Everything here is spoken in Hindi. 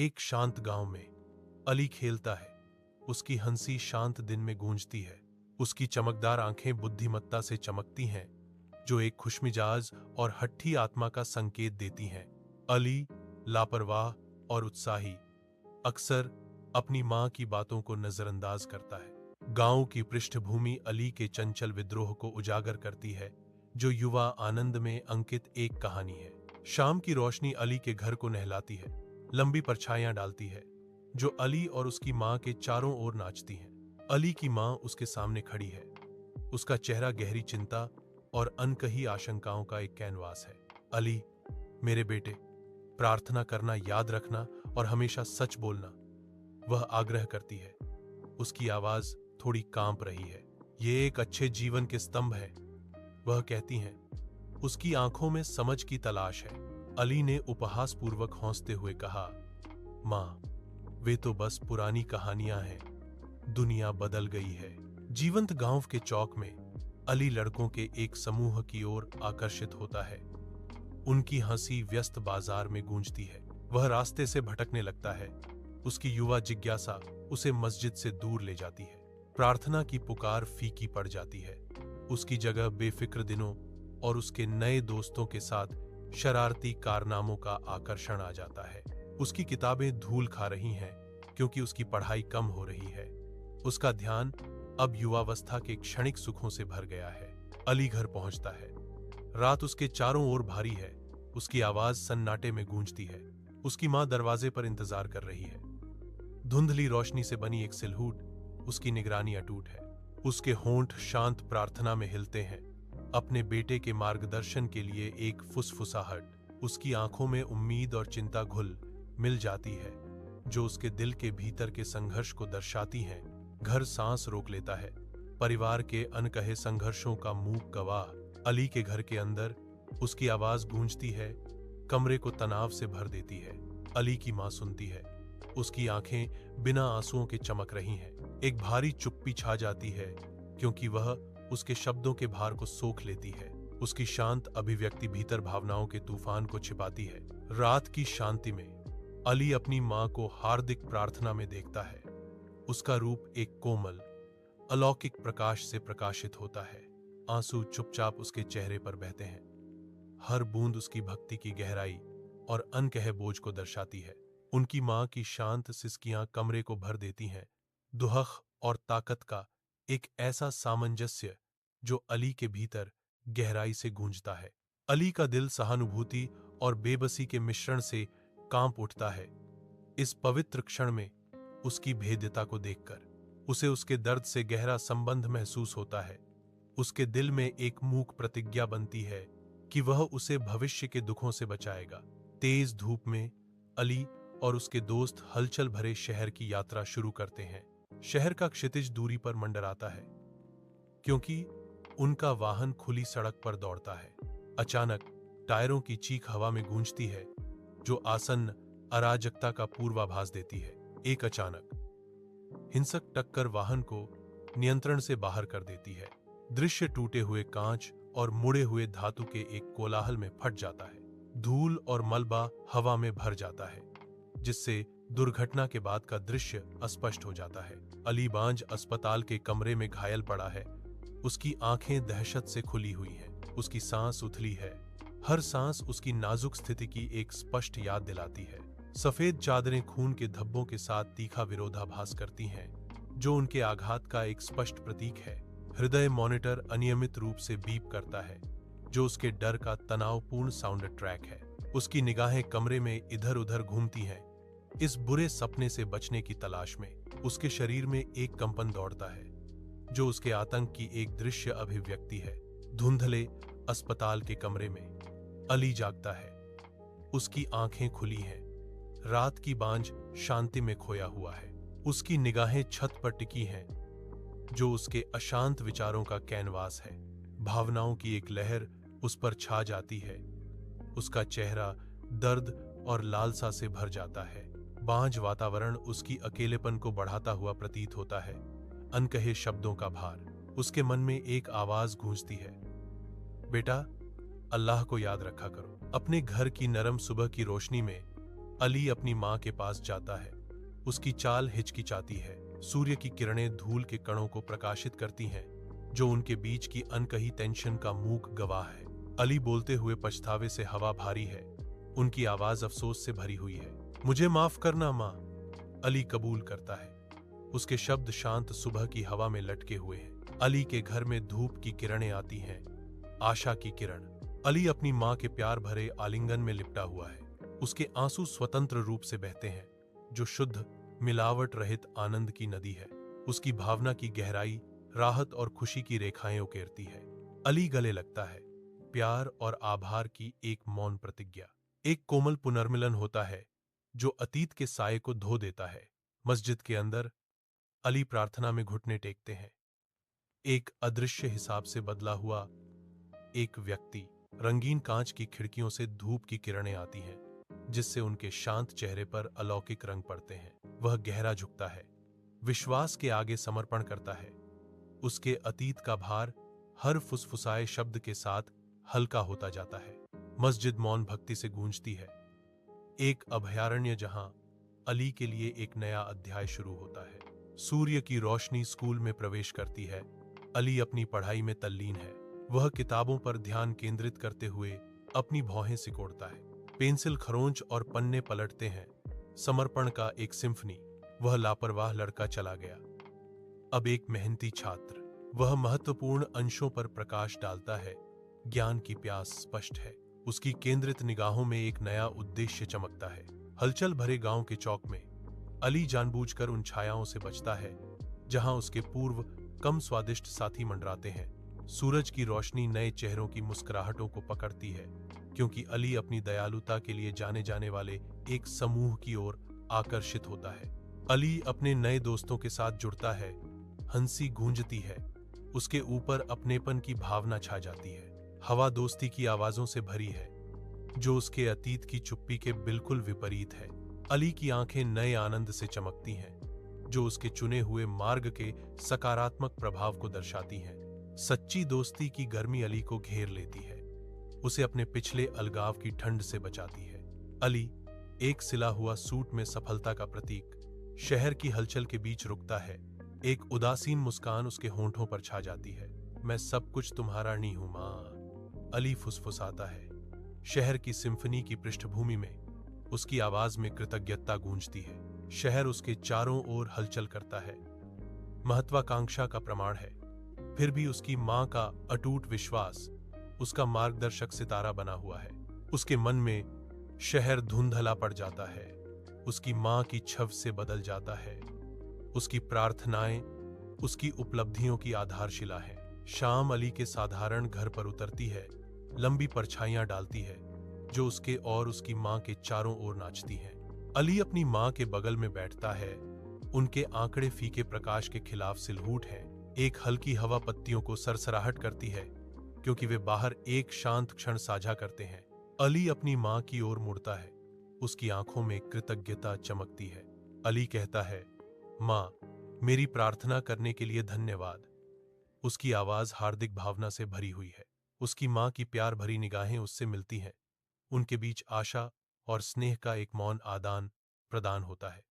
एक शांत गांव में अली खेलता है। उसकी हंसी शांत दिन में गूंजती है। उसकी चमकदार आंखें बुद्धिमत्ता से चमकती हैं, जो एक खुशमिजाज और हट्ठी आत्मा का संकेत देती हैं। अली, लापरवाह और उत्साही, अक्सर अपनी मां की बातों को नजरअंदाज करता है। गांव की पृष्ठभूमि अली के चंचल विद्रोह को उजागर करती है, जो युवा आनंद में अंकित एक कहानी है। शाम की रोशनी अली के घर को नहलाती है, लंबी परछाइयां डालती है, जो अली और उसकी मां के चारों ओर नाचती हैं। अली की मां उसके सामने खड़ी है। उसका चेहरा गहरी चिंता और अनकही आशंकाओं का एक कैनवास है। अली, मेरे बेटे, प्रार्थना करना याद रखना और हमेशा सच बोलना, वह आग्रह करती है। उसकी आवाज थोड़ी कांप रही है। ये एक अच्छे जीवन के स्तंभ है, वह कहती हैं। उसकी आंखों में समझ की तलाश है। अली ने उपहासपूर्वक हंसते हुए कहा, मां, वे तो बस पुरानी कहानियां हैं, दुनिया बदल गई है। जीवंत गांव के चौक में अली लड़कों के एक समूह की ओर आकर्षित होता है। उनकी हंसी व्यस्त बाजार में गूंजती है। वह रास्ते से भटकने लगता है। उसकी युवा जिज्ञासा उसे मस्जिद से दूर ले जाती है। प्रार्थना की पुकार फीकी पड़ जाती है। उसकी जगह बेफिक्र दिनों और उसके नए दोस्तों के साथ शरारती कारनामों का आकर्षण आ जाता है। उसकी किताबें धूल खा रही हैं, क्योंकि उसकी पढ़ाई कम हो रही है। उसका ध्यान अब युवावस्था के क्षणिक सुखों से भर गया है। अली घर पहुंचता है। रात उसके चारों ओर भारी है। उसकी आवाज सन्नाटे में गूंजती है। उसकी मां दरवाजे पर इंतजार कर रही है। धुंधली रोशनी से बनी एक सिलहूट उसकी निगरानी अटूट है। उसके होंठ शांत प्रार्थना में हिलते हैं, अपने बेटे के मार्गदर्शन के लिए एक फुसफुसाहट। उसकी आंखों में उम्मीद और चिंता घुल मिल जाती है, जो उसके दिल के भीतर के संघर्ष को दर्शाती हैं। घर सांस रोक लेता है। परिवार के अनकहे संघर्षों का मूक गवाह अली के घर के अंदर उसकी आवाज गूंजती है, कमरे को तनाव से भर देती है। अली की मां सुनती है। उसकी आंखें बिना आंसुओं के चमक रही हैं। एक भारी चुप्पी छा जाती है, क्योंकि वह उसके शब्दों के भार को सोख लेती है। उसकी शांत अभिव्यक्ति भीतर भावनाओं के तूफान को छिपाती है। रात की शांति में अली अपनी मां को हार्दिक प्रार्थना में देखता है। उसका रूप एक कोमल, अलौकिक प्रकाश से प्रकाशित होता है। आंसू चुपचाप उसके चेहरे पर बहते हैं। हर बूंद उसकी भक्ति की गहराई और अनकहे बोझ को दर्शाती है। उनकी मां की शांत सिसकियां कमरे को भर देती हैं। दुहख और ताकत का एक ऐसा सामंजस्य जो अली के भीतर गहराई से गूंजता है। अली का दिल सहानुभूति और बेबसी के मिश्रण से कांप उठता है। इस पवित्र क्षण में उसकी भेद्यता को देखकर उसे उसके दर्द से गहरा संबंध महसूस होता है। उसके दिल में एक मूक प्रतिज्ञा बनती है कि वह उसे भविष्य के दुखों से बचाएगा। तेज धूप में अली और उसके दोस्त हलचल भरे शहर की यात्रा शुरू करते हैं। शहर का क्षितिज दूरी पर मंडराता है, क्योंकि उनका वाहन खुली सड़क पर दौड़ता है। अचानक टायरों की चीख हवा में गूंजती है, जो आसन्न अराजकता का पूर्वाभास देती है। एक अचानक हिंसक टक्कर वाहन को नियंत्रण से बाहर कर देती है। दृश्य टूटे हुए कांच और मुड़े हुए धातु के एक कोलाहल में फट जाता है। धूल और मलबा हवा में भर जाता है, जिससे दुर्घटना के बाद का दृश्य अस्पष्ट हो जाता है। अली बांझ अस्पताल के कमरे में घायल पड़ा है। उसकी आंखें दहशत से खुली हुई हैं। उसकी सांस उथली है। हर सांस उसकी नाजुक स्थिति की एक स्पष्ट याद दिलाती है। सफेद चादरें खून के धब्बों के साथ तीखा विरोधाभास करती हैं, जो उनके आघात का एक स्पष्ट प्रतीक है। हृदय मॉनिटर अनियमित रूप से बीप करता है, जो उसके डर का तनावपूर्ण साउंड ट्रैक है। उसकी निगाहें कमरे में इधर उधर घूमती हैं, इस बुरे सपने से बचने की तलाश में। उसके शरीर में एक कंपन दौड़ता है, जो उसके आतंक की एक दृश्य अभिव्यक्ति है। धुंधले अस्पताल के कमरे में अली जागता है। उसकी आंखें खुली हैं। रात की बांझ शांति में खोया हुआ है। उसकी निगाहें छत पर टिकी हैं, जो उसके अशांत विचारों का कैनवास है। भावनाओं की एक लहर उस पर छा जाती है। उसका चेहरा दर्द और लालसा से भर जाता है। बांझ वातावरण उसकी अकेलेपन को बढ़ाता हुआ प्रतीत होता है। अनकहे शब्दों का भार। उसके मन में एक आवाज गूंजती है, बेटा, अल्लाह को याद रखा करो। अपने घर की नरम सुबह की रोशनी में अली अपनी मां के पास जाता है। उसकी चाल हिचकिचाती है। सूर्य की किरणें धूल के कणों को प्रकाशित करती हैं, जो उनके बीच की अनकही टेंशन का मूक गवाह है। अली बोलते हुए पछतावे से हवा भारी है। उनकी आवाज अफसोस से भरी हुई है। मुझे माफ करना मां। अली कबूल करता है। उसके शब्द शांत सुबह की हवा में लटके हुए हैं। अली के घर में धूप की किरणें आती हैं, आशा की किरण। अली अपनी मां के प्यार भरे आलिंगन में लिपटा हुआ है। उसके आंसू स्वतंत्र रूप से बहते हैं, जो शुद्ध, मिलावट रहित आनंद की नदी है। उसकी भावना की गहराई राहत और खुशी की रेखाएं उकेरती है। अली गले लगता है। प्यार और आभार की एक मौन प्रतिज्ञा। एक कोमल पुनर्मिलन होता है, जो अतीत के साये को धो देता है। मस्जिद के अंदर अली प्रार्थना में घुटने टेकते हैं। एक अदृश्य हिसाब से बदला हुआ एक व्यक्ति। रंगीन कांच की खिड़कियों से धूप की किरणें आती हैं, जिससे उनके शांत चेहरे पर अलौकिक रंग पड़ते हैं। वह गहरा झुकता है, विश्वास के आगे समर्पण करता है। उसके अतीत का भार हर फुसफुसाए शब्द के साथ हल्का होता जाता है। मस्जिद मौन भक्ति से गूंजती है। एक अभयारण्य जहां अली के लिए एक नया अध्याय शुरू होता है। सूर्य की रोशनी स्कूल में प्रवेश करती है। अली अपनी पढ़ाई में तल्लीन है। वह किताबों पर ध्यान केंद्रित करते हुए अपनी भौहें सिकोड़ता है। पेंसिल खरोंच और पन्ने पलटते हैं। समर्पण का एक सिम्फनी। वह लापरवाह लड़का चला गया, अब एक मेहनती छात्र। वह महत्वपूर्ण अंशों पर प्रकाश डालता है। ज्ञान की प्यास स्पष्ट है। उसकी केंद्रित निगाहों में एक नया उद्देश्य चमकता है। हलचल भरे गांव के चौक में अली जानबूझकर उन छायाओं से बचता है, जहां उसके पूर्व कम स्वादिष्ट साथी मंडराते हैं। सूरज की रोशनी नए चेहरों की मुस्कुराहटों को पकड़ती है, क्योंकि अली अपनी दयालुता के लिए जाने जाने वाले एक समूह की ओर आकर्षित होता है। अली अपने नए दोस्तों के साथ जुड़ता है। हंसी गूंजती है। उसके ऊपर अपनेपन की भावना छा जाती है। हवा दोस्ती की आवाजों से भरी है, जो उसके अतीत की चुप्पी के बिल्कुल विपरीत है। अली की आंखें नए आनंद से चमकती हैं, जो उसके चुने हुए मार्ग के सकारात्मक प्रभाव को दर्शाती हैं। सच्ची दोस्ती की गर्मी अली को घेर लेती है, उसे अपने पिछले अलगाव की ठंड से बचाती है। अली, एक सिला हुआ सूट में सफलता का प्रतीक, शहर की हलचल के बीच रुकता है। एक उदासीन मुस्कान उसके होंठों पर छा जाती है। मैं सब कुछ तुम्हारा नहीं हूं मां। अली फुसफुसाता है। शहर की सिम्फनी की पृष्ठभूमि में उसकी आवाज में कृतज्ञता गूंजती है। शहर उसके चारों ओर हलचल करता है, महत्वाकांक्षा का प्रमाण है। फिर भी उसकी मां का अटूट विश्वास उसका मार्गदर्शक सितारा बना हुआ है। उसके मन में शहर धुंधला पड़ जाता है, उसकी मां की छव से बदल जाता है। उसकी प्रार्थनाएं उसकी उपलब्धियों की आधारशिला है। शाम अली के साधारण घर पर उतरती है, लंबी परछाइयां डालती है, जो उसके और उसकी मां के चारों ओर नाचती हैं। अली अपनी मां के बगल में बैठता है। उनके आंकड़े फीके प्रकाश के खिलाफ सिलहूट हैं। एक हल्की हवा पत्तियों को सरसराहट करती है, क्योंकि वे बाहर एक शांत क्षण साझा करते हैं। अली अपनी मां की ओर मुड़ता है। उसकी आंखों में कृतज्ञता चमकती है। अली कहता है, मां, मेरी प्रार्थना करने के लिए धन्यवाद। उसकी आवाज हार्दिक भावना से भरी हुई है। उसकी मां की प्यार भरी निगाहें उससे मिलती हैं। उनके बीच आशा और स्नेह का एक मौन आदान प्रदान होता है।